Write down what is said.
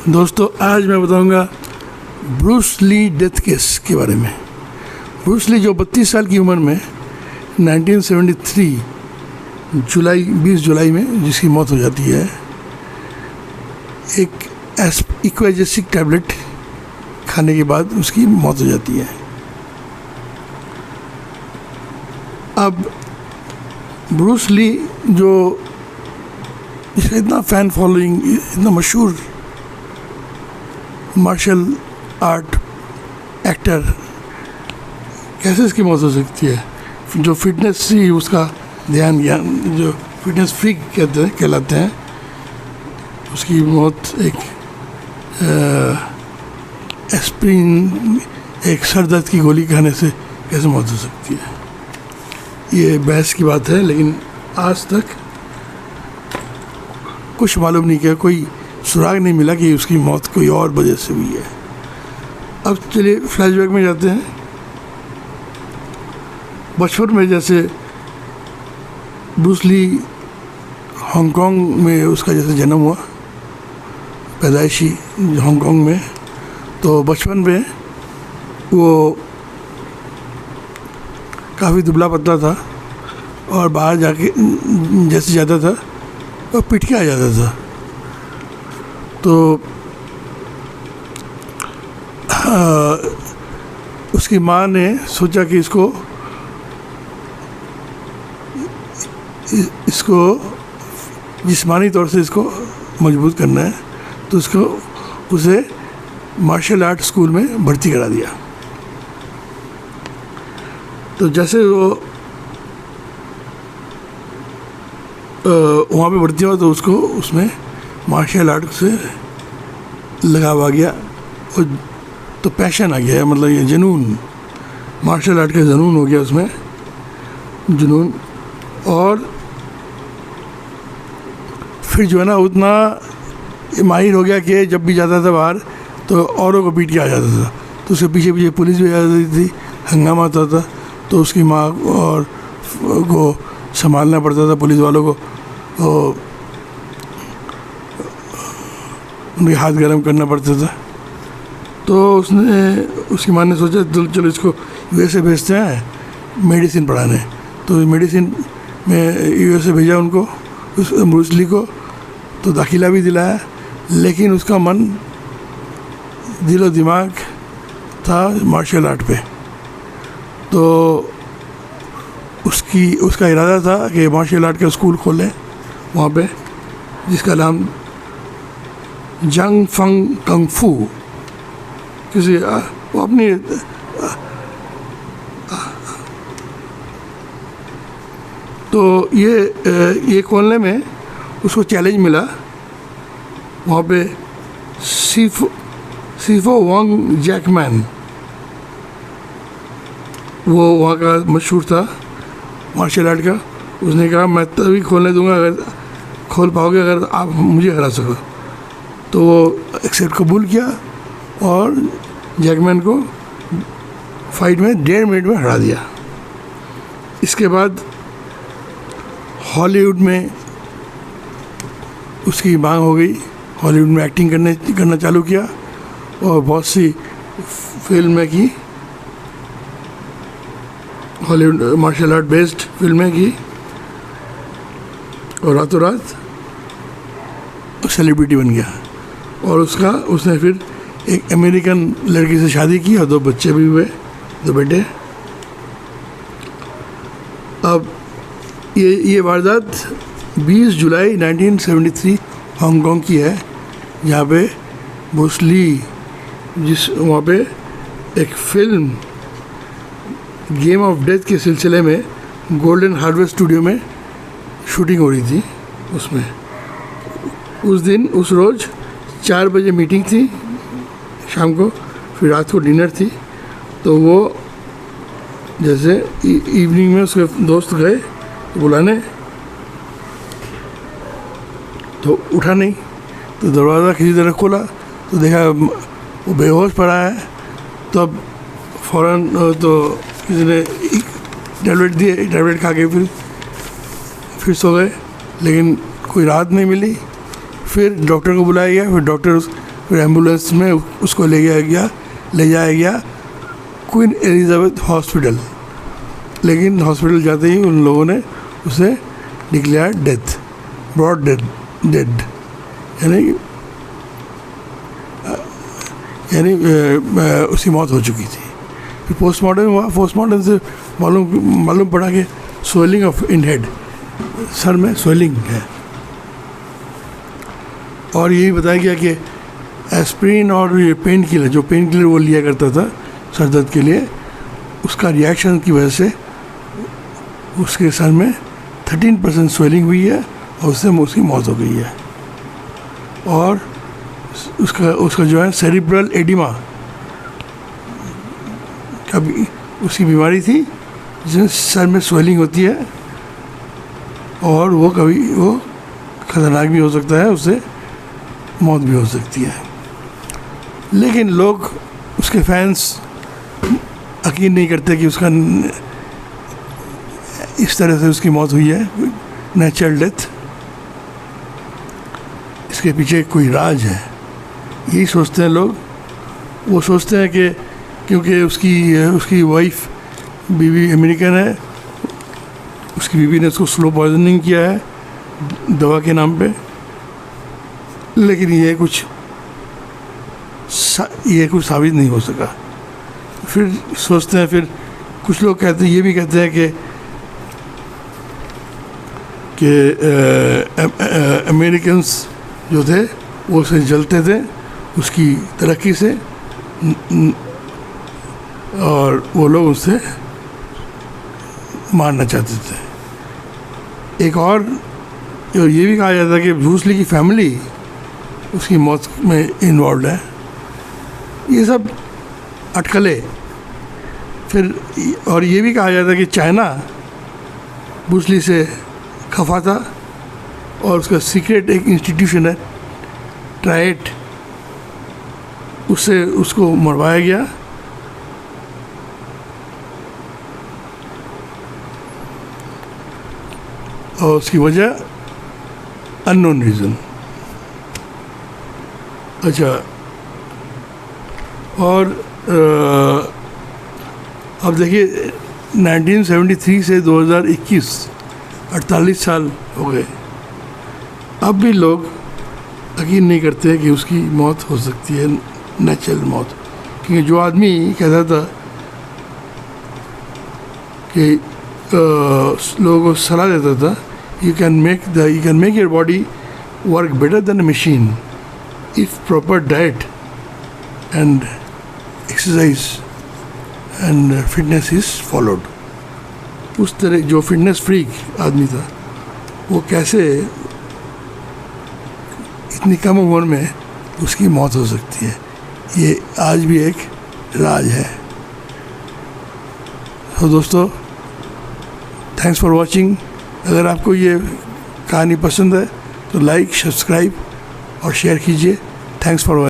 दोस्तों आज मैं बताऊंगा ब्रूस ली डेथ केस के बारे में। ब्रूस ली जो 32 साल की उम्र में 1973 20 जुलाई में जिसकी मौत हो जाती है, एक इक्वाजेसिक टैबलेट खाने के बाद उसकी मौत हो जाती है। अब ब्रूस ली जो इसका इतना फ़ैन फॉलोइंग, इतना मशहूर मार्शल आर्ट एक्टर, कैसे इसकी मौत हो सकती है? जो फिटनेस ही उसका ध्यान ज्ञान, जो फिटनेस फ्रीक कहलाते हैं, उसकी मौत एक एस्प्रिन, एक सर दर्द की गोली खाने से कैसे मौत हो सकती है? ये बहस की बात है, लेकिन आज तक कुछ मालूम नहीं किया, कोई सुराग नहीं मिला कि उसकी मौत कोई और वजह से हुई है। अब चलिए फ्लैशबैक में जाते हैं। बचपन में जैसे ब्रूस ली हांगकांग में उसका जैसे जन्म हुआ, पैदाइशी हांगकांग में, तो बचपन में वो काफ़ी दुबला पतला था और बाहर जाके जैसे जाता था वो पिट के आ जाता था। तो उसकी माँ ने सोचा कि इसको जिस्मानी तौर से इसको मजबूत करना है, तो उसे मार्शल आर्ट स्कूल में भर्ती करा दिया। तो जैसे वो वहाँ पे भर्ती हुआ तो उसको उसमें मार्शल आर्ट से लगाव आ गया, और तो पैशन आ गया, मतलब ये जुनून, मार्शल आर्ट का जुनून हो गया उसमें, जुनून। और फिर जो है ना उतना माहिर हो गया कि जब भी जाता था बाहर तो औरों को पीट के आ जाता था, तो उसके पीछे पीछे पुलिस भी आ जाती थी, हंगामा होता था, तो उसकी माँ और को संभालना पड़ता था पुलिस वालों को, तो उनके हाथ गर्म करना पड़ता था। तो उसकी माँ ने सोचा चलो इसको यूएसए भेजते हैं मेडिसिन पढ़ाने। तो मेडिसिन में यूएसए भेजा उनको, उस ब्रूस ली को, तो दाखिला भी दिलाया, लेकिन उसका मन, दिलो दिमाग था मार्शल आर्ट पे। तो उसका इरादा था कि मार्शल आर्ट का स्कूल खोले वहाँ पे, जिसका नाम जंग फंग कंग फू, किसी वो अपनी तो ये खोलने में उसको चैलेंज मिला। वहाँ पे सीफो वांग जैकमैन, वो वहाँ का मशहूर था मार्शल आर्ट का, उसने कहा मैं तभी खोलने दूंगा अगर खोल पाओगे, अगर आप मुझे हरा सको। तो वो एक्सेप्ट कबूल किया और जैकमैन को फाइट में 1.5 मिनट में हरा दिया। इसके बाद हॉलीवुड में उसकी मांग हो गई, हॉलीवुड में एक्टिंग करना चालू किया और बहुत सी फिल्में की, हॉलीवुड मार्शल आर्ट बेस्ड फिल्में की, और रातों रात सेलिब्रिटी बन गया। और उसने फिर एक अमेरिकन लड़की से शादी की और 2 बच्चे भी हुए, 2 बेटे। अब ये वारदात 20 जुलाई 1973 हांगकांग की है, जहाँ पे ब्रूस ली वहाँ पे एक फिल्म गेम ऑफ डेथ के सिलसिले में गोल्डन हार्वेस्ट स्टूडियो में शूटिंग हो रही थी। उसमें उस रोज़ 4 बजे मीटिंग थी शाम को, फिर रात को डिनर थी। तो वो जैसे इवनिंग में उसके दोस्त गए बुलाने, तो उठा नहीं, तो दरवाज़ा किसी तरह खोला तो देखा वो बेहोश पड़ा है। तो अब फ़ौरन तो किसी ने टैबलेट दिए, टैबलेट खा के फिर सो गए, लेकिन कोई राहत नहीं मिली। फिर डॉक्टर को बुलाया गया, फिर डॉक्टर फिर एम्बुलेंस में उसको ले जाया गया क्वीन एलिजाबेथ हॉस्पिटल, लेकिन हॉस्पिटल जाते ही उन लोगों ने उसे डिक्लेयर डेथ, ब्रॉड डेड, यानी उसकी मौत हो चुकी थी। फिर पोस्टमार्टम हुआ, पोस्टमार्टम से मालूम पड़ा कि swelling of in head, sir में स्वेलिंग है, और यही बताया गया कि एस्प्रिन और ये पेन किलर वो लिया करता था सर दर्द के लिए, उसका रिएक्शन की वजह से उसके सर में 13% स्वेलिंग हुई है और उससे उसकी मौत हो गई है। और उसका जो है सेरिब्रल एडिमा कभी उसकी बीमारी थी जिसमें सर में स्वेलिंग होती है, और वो खतरनाक भी हो सकता है, उससे मौत भी हो सकती है। लेकिन लोग उसके फैंस यकीन नहीं करते कि उसका इस तरह से उसकी मौत हुई है, नेचुरल डेथ। इसके पीछे कोई राज है, यही सोचते हैं लोग। वो सोचते हैं कि क्योंकि उसकी वाइफ बीवी अमेरिकन है, उसकी बीवी ने उसको स्लो पॉइजनिंग किया है दवा के नाम पे, लेकिन ये कुछ साबित नहीं हो सका। फिर सोचते हैं, फिर कुछ लोग ये भी कहते हैं कि अमेरिकन्स जो थे वो उसे जलते थे उसकी तरक्की से, और वो लोग उससे मारना चाहते थे। एक और ये भी कहा जाता है कि ब्रूस ली की फैमिली उसकी मौत में इन्वॉल्व है। ये सब अटकलें। फिर और ये भी कहा जाता है कि चाइना ब्रूस ली से खफा था और उसका सीक्रेट एक इंस्टीट्यूशन है ट्राइट, उससे उसको मरवाया गया। और उसकी वजह अननोन रीज़न। अच्छा, और अब देखिए 1973 से 2021 48 साल हो गए, अब भी लोग यकीन नहीं करते कि उसकी मौत हो सकती है, नेचुरल मौत। क्योंकि जो आदमी कहता था कि लोगों को सलाह देता था, you can make your body work better than a machine if proper diet and exercise and fitness is followed. उस तरह जो फिटनेस फ्रीक आदमी था वो कैसे इतनी कम उम्र में उसकी मौत हो सकती है, ये आज भी एक राज है। तो दोस्तों, थैंक्स फॉर वॉचिंग। अगर आपको ये कहानी पसंद है तो लाइक, सब्सक्राइब और शेयर कीजिए। Thanks for